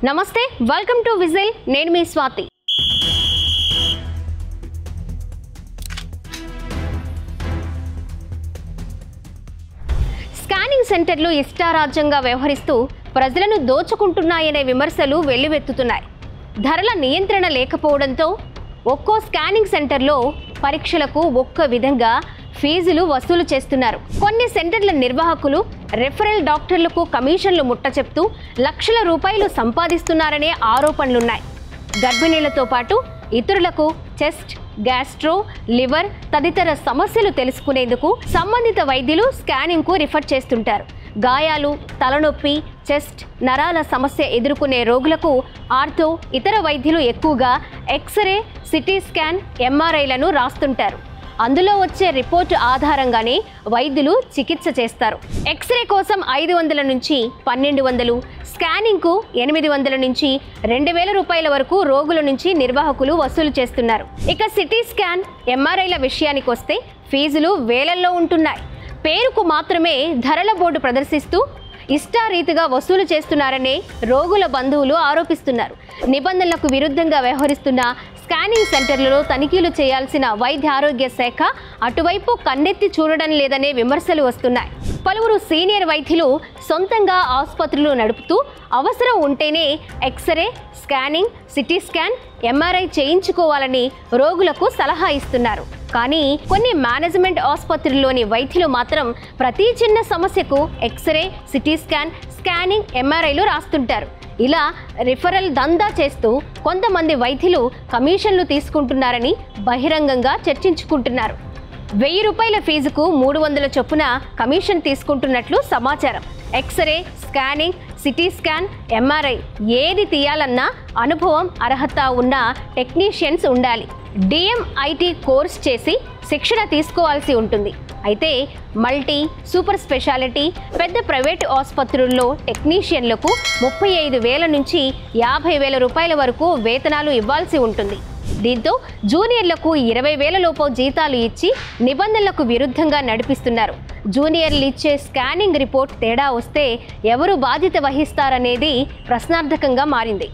నమస్తే, welcome to whistle. నేను మీ Swathi. Scanning సెంటర్లు ఇష్టారాజ్యంగా వ్యవహరిస్తూ ప్రజలను దోచుకుంటున్నాయనే విమర్శలు వెల్లువెత్తుతున్నాయి. ధరల నియంత్రణ లేకపోవడంతో ఒక్కో స్కానింగ్ సెంటర్లో పరీక్షలకు ఒక్క విధంగా ఫీజులు వసూలు చేస్తున్నారు. కొన్ని సెంటర్ల నిర్వాహకులు రెఫరల్ డాక్టర్లకు కమిషన్లు ముట్టచెప్తూ లక్షల రూపాయలు సంపాదిస్తున్నారనే ఆరోపణలున్నాయి. గర్భిణీలతో పాటు ఇతరులకు చెస్ట్, గ్యాస్ట్రో, లివర్ తదితర సమస్యలు తెలుసుకునేందుకు సంబంధిత వైద్యులు స్కానింగ్కు రిఫర్ చేస్తుంటారు. గాయాలు, తలనొప్పి, చెస్ట్, నరాల సమస్య ఎదుర్కొనే రోగులకు ఆర్థో, ఇతర వైద్యులు ఎక్కువగా ఎక్స్రే, సిటీ స్కాన్, ఎంఆర్ఐలను రాస్తుంటారు. అందులో వచ్చే రిపోర్టు ఆధారంగానే వైద్యులు చికిత్స చేస్తారు. ఎక్స్రే కోసం 500 నుంచి 1200, స్కానింగ్కు 800 నుంచి 2000 రూపాయల వరకు రోగుల నుంచి నిర్వాహకులు వసూలు చేస్తున్నారు. ఇక సిటీ స్కాన్, ఎంఆర్ఐల విషయానికి వస్తే ఫీజులు వేలల్లో ఉంటున్నాయి. పేరుకు మాత్రమే ధరల బోర్డు ప్రదర్శిస్తూ ఇష్టారీతిగా వసూలు చేస్తున్నారనే రోగుల బంధువులు ఆరోపిస్తున్నారు. నిబంధనలకు విరుద్ధంగా వ్యవహరిస్తున్న స్కానింగ్ సెంటర్లలో తనిఖీలు చేయాల్సిన వైద్య ఆరోగ్య శాఖ అటువైపు కన్నెత్తి చూడడం లేదనే విమర్శలు వస్తున్నాయి. పలువురు సీనియర్ వైద్యులు సొంతంగా ఆసుపత్రులు నడుపుతూ అవసరం ఉంటేనే x ray, scanning, CT scan, MRI చేయించుకోవాలని రోగులకు సలహా ఇస్తున్నారు. కానీ కొన్ని మేనేజ్మెంట్ ఆసుపత్రుల్లోని వైద్యులు మాత్రం ప్రతి చిన్న సమస్యకు ఎక్స్రే, సిటీ స్కాన్, స్కానింగ్, ఎంఆర్ఐలు రాస్తుంటారు. ఇలా రిఫరల్ దందా చేస్తూ కొంతమంది వైద్యులు కమిషన్లు తీసుకుంటున్నారని బహిరంగంగా చర్చించుకుంటున్నారు. 1000 రూపాయల ఫీజుకు 300 చొప్పున కమిషన్ తీసుకుంటున్నట్లు సమాచారం. X ray, scanning, CT scan, MRI ఏది తీయాలన్నా అనుభవం, అర్హత ఉన్న టెక్నీషియన్స్ ఉండాలి. డిఎంఐటి కోర్స్ చేసి శిక్షణ తీసుకోవాల్సి ఉంటుంది. అయితే మల్టీ, సూపర్ స్పెషాలిటీ, పెద్ద ప్రైవేటు ఆసుపత్రుల్లో టెక్నీషియన్లకు 35,000 నుంచి 50,000 రూపాయల వరకు వేతనాలు ఇవ్వాల్సి ఉంటుంది. దీంతో జూనియర్లకు 20,000 లోపు జీతాలు ఇచ్చి నిబంధనలకు విరుద్ధంగా నడిపిస్తున్నారు. జూనియర్లు ఇచ్చే స్కానింగ్ రిపోర్ట్ తేడా వస్తే ఎవరు బాధ్యత వహిస్తారనేది ప్రశ్నార్థకంగా మారింది.